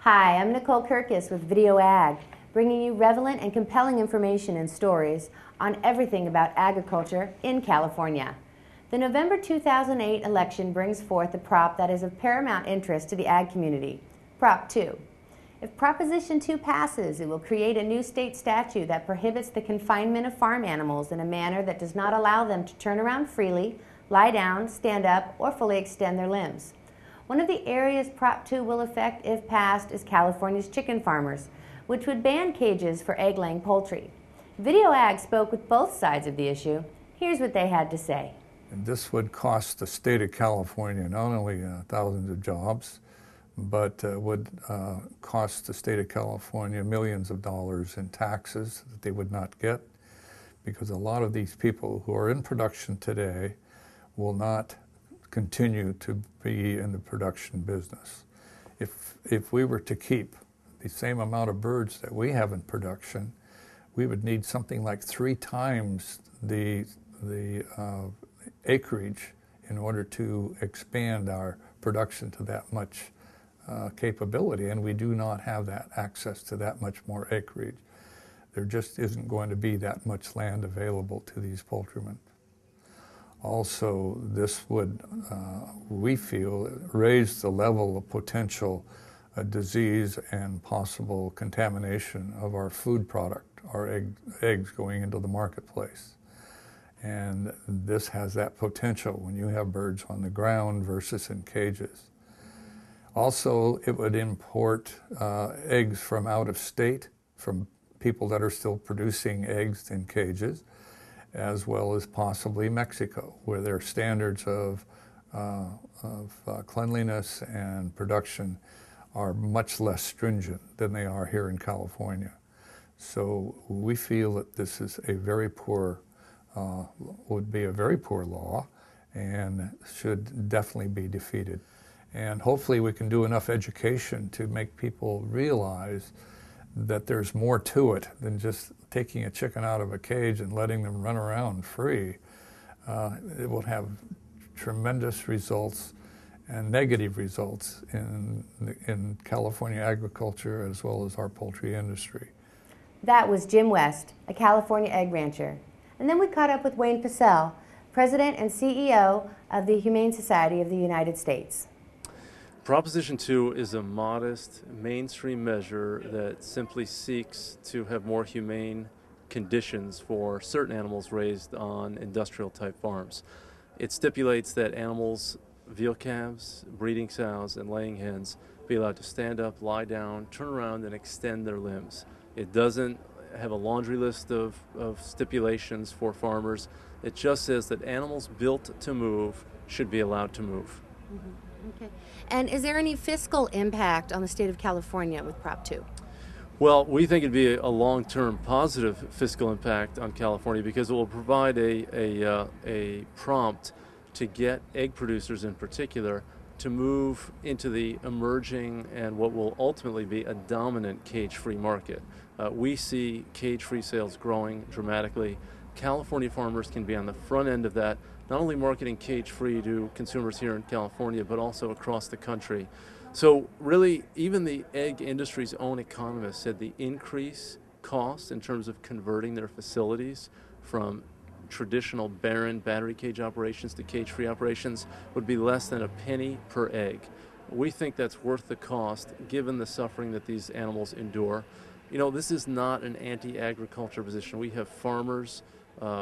Hi, I'm Nicole Kirkus with Video Ag, bringing you relevant and compelling information and stories on everything about agriculture in California. The November 2008 election brings forth a prop that is of paramount interest to the ag community, Prop 2. If Proposition 2 passes, it will create a new state statute that prohibits the confinement of farm animals in a manner that does not allow them to turn around freely, lie down, stand up, or fully extend their limbs. One of the areas Prop 2 will affect, if passed, is California's chicken farmers, which would ban cages for egg-laying poultry. Video Ag spoke with both sides of the issue. Here's what they had to say. And this would cost the state of California not only thousands of jobs, but would cost the state of California millions of dollars in taxes that they would not get, because a lot of these people who are in production today will not continue to be in the production business. If we were to keep the same amount of birds that we have in production, we would need something like 3 times the acreage in order to expand our production to that much capability, and we do not have that access to that much more acreage. There just isn't going to be that much land available to these poultrymen. Also, this would, we feel, raise the level of potential disease and possible contamination of our food product, our eggs going into the marketplace. And this has that potential when you have birds on the ground versus in cages. Also, it would import eggs from out of state, from people that are still producing eggs in cages, as well as possibly Mexico, where their standards of cleanliness and production are much less stringent than they are here in California. So we feel that this is a very poor, would be a very poor law and should definitely be defeated. And hopefully we can do enough education to make people realize that there's more to it than just taking a chicken out of a cage and letting them run around free. It will have tremendous results and negative results in California agriculture as well as our poultry industry. That was Jim West, a California egg rancher. And then we caught up with Wayne Pacelle, President and CEO of the Humane Society of the United States. Proposition 2 is a modest, mainstream measure that simply seeks to have more humane conditions for certain animals raised on industrial-type farms. It stipulates that animals, veal calves, breeding sows, and laying hens be allowed to stand up, lie down, turn around, and extend their limbs. It doesn't have a laundry list of stipulations for farmers. It just says that animals built to move should be allowed to move. Mm-hmm. Okay. And is there any fiscal impact on the state of California with Prop 2? Well, we think it'd be a long-term positive fiscal impact on California because it will provide a prompt to get egg producers in particular to move into the emerging and what will ultimately be a dominant cage-free market. We see cage-free sales growing dramatically. California farmers can be on the front end of that, not only marketing cage-free to consumers here in California, but also across the country. So really, even the egg industry's own economists said the increased cost in terms of converting their facilities from traditional barren battery cage operations to cage-free operations would be less than a penny per egg. We think that's worth the cost, given the suffering that these animals endure. You know, this is not an anti-agriculture position. We have farmers,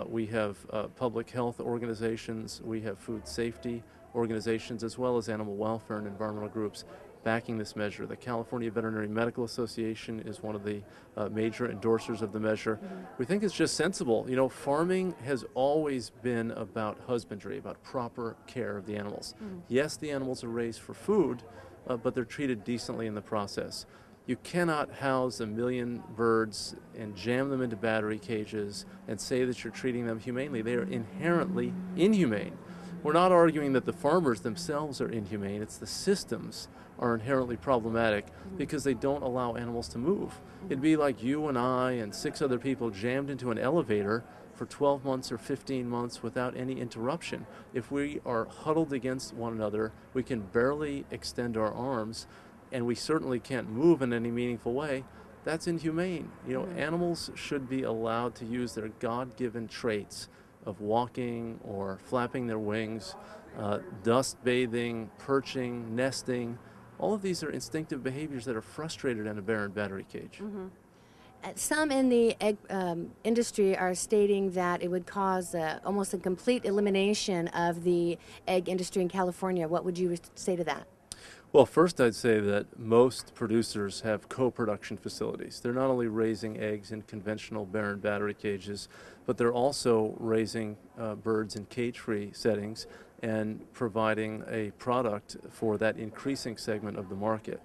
we have public health organizations, we have food safety organizations, as well as animal welfare and environmental groups backing this measure. The California Veterinary Medical Association is one of the major endorsers of the measure. Mm-hmm. We think it's just sensible. You know, farming has always been about husbandry, about proper care of the animals. Mm-hmm. Yes, the animals are raised for food, but they're treated decently in the process. You cannot house 1 million birds and jam them into battery cages and say that you're treating them humanely. They are inherently inhumane. We're not arguing that the farmers themselves are inhumane. It's the systems are inherently problematic because they don't allow animals to move. It'd be like you and I and 6 other people jammed into an elevator for 12 months or 15 months without any interruption. If we are huddled against one another, we can barely extend our arms. and we certainly can't move in any meaningful way, that's inhumane. You know, animals should be allowed to use their God-given traits of walking or flapping their wings, dust bathing, perching, nesting. All of these are instinctive behaviors that are frustrated in a barren battery cage. Some in the egg industry are stating that it would cause almost a complete elimination of the egg industry in California. What would you say to that? Well, first I'd say that most producers have co-production facilities. They're not only raising eggs in conventional barren battery cages, but they're also raising birds in cage-free settings and providing a product for that increasing segment of the market.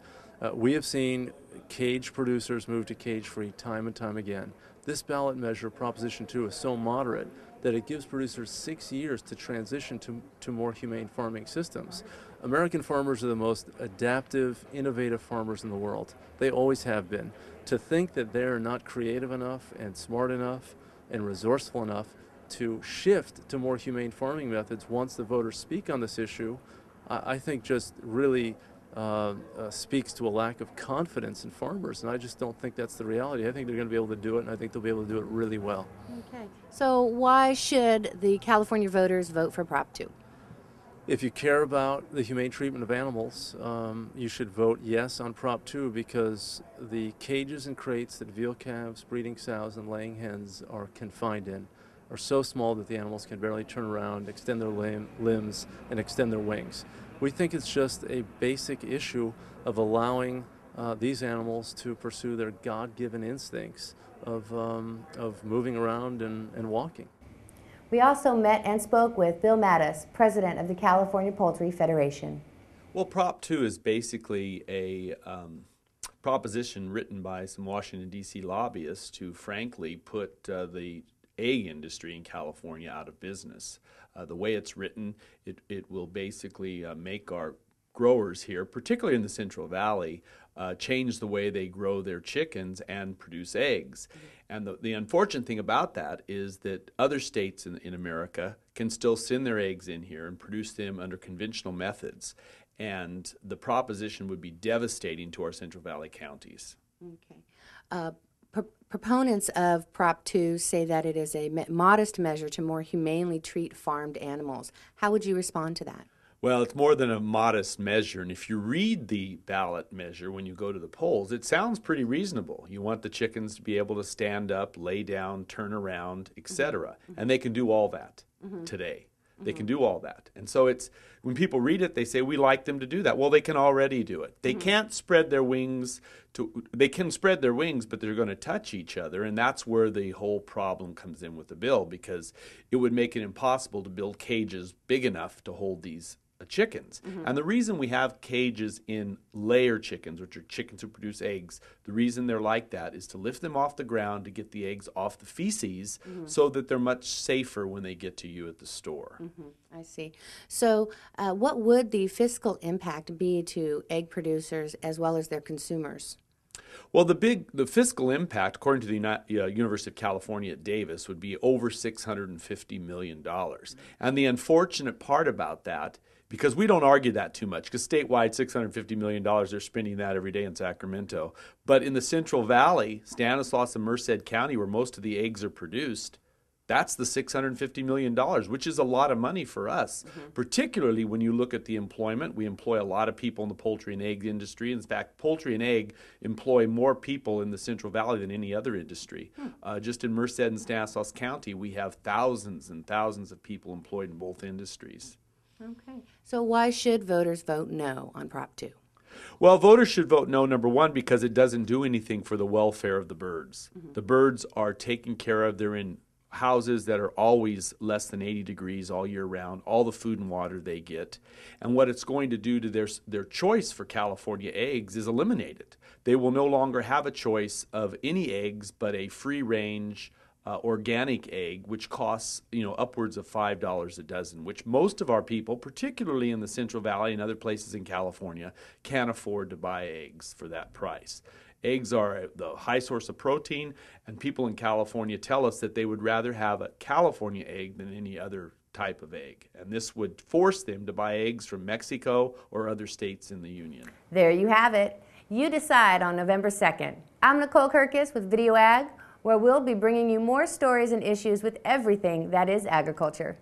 We have seen cage producers move to cage-free time and time again. This ballot measure, Proposition 2, is so moderate that it gives producers 6 years to transition to more humane farming systems. American farmers are the most adaptive, innovative farmers in the world. They always have been. To think that they're not creative enough and smart enough and resourceful enough to shift to more humane farming methods once the voters speak on this issue, I think just really speaks to a lack of confidence in farmers, and I just don't think that's the reality. I think they're going to be able to do it, and I think they'll be able to do it really well. Okay. So why should the California voters vote for Prop 2? If you care about the humane treatment of animals, you should vote yes on Prop 2 because the cages and crates that veal calves, breeding sows, and laying hens are confined in are so small that the animals can barely turn around, extend their limbs, and extend their wings. We think it's just a basic issue of allowing these animals to pursue their God-given instincts of moving around and walking. We also met and spoke with Bill Mattis, president of the California Poultry Federation. Well, Prop 2 is basically a proposition written by some Washington, D.C. lobbyists to frankly put the egg industry in California out of business. The way it's written, it will basically make our growers here, particularly in the Central Valley, change the way they grow their chickens and produce eggs. And the unfortunate thing about that is that other states in America can still send their eggs in here and produce them under conventional methods. And the proposition would be devastating to our Central Valley counties. Okay. Proponents of Prop 2 say that it is a modest measure to more humanely treat farmed animals. How would you respond to that? Well, it's more than a modest measure, and if you read the ballot measure when you go to the polls, it sounds pretty reasonable. You want the chickens to be able to stand up, lay down, turn around, etc., and they can do all that today. They can do all that. And so it's when people read it, they say, we like them to do that. Well, they can already do it. They can't spread their wings. They can spread their wings, but they're going to touch each other, and that's where the whole problem comes in with the bill, because it would make it impossible to build cages big enough to hold these chickens. And the reason we have cages in layer chickens, which are chickens who produce eggs, the reason they're like that is to lift them off the ground to get the eggs off the feces so that they're much safer when they get to you at the store. I see. So what would the fiscal impact be to egg producers as well as their consumers? Well, the fiscal impact, according to the University of California at Davis, would be over $650 million. And the unfortunate part about that, because we don't argue that too much, because statewide $650 million, they're spending that every day in Sacramento. But in the Central Valley, Stanislaus and Merced County, where most of the eggs are produced, that's the $650 million, which is a lot of money for us, particularly when you look at the employment. We employ a lot of people in the poultry and egg industry. In fact, poultry and egg employ more people in the Central Valley than any other industry. Just in Merced and Stanislaus County, we have thousands and thousands of people employed in both industries. Okay. So why should voters vote no on Prop 2? Well, voters should vote no, number one, because it doesn't do anything for the welfare of the birds. The birds are taken care of. They're in houses that are always less than 80 degrees all year round, all the food and water they get. And what it's going to do to their choice for California eggs is eliminate it. They will no longer have a choice of any eggs but a free-range organic egg, which costs upwards of $5 a dozen, which most of our people, particularly in the Central Valley and other places in California, can't afford to buy eggs for that price. Eggs are the high source of protein, and people in California tell us that they would rather have a California egg than any other type of egg. And this would force them to buy eggs from Mexico or other states in the Union. There you have it. You decide on November 2nd. I'm Nicole Kirkus with Video Ag, where we'll be bringing you more stories and issues with everything that is agriculture.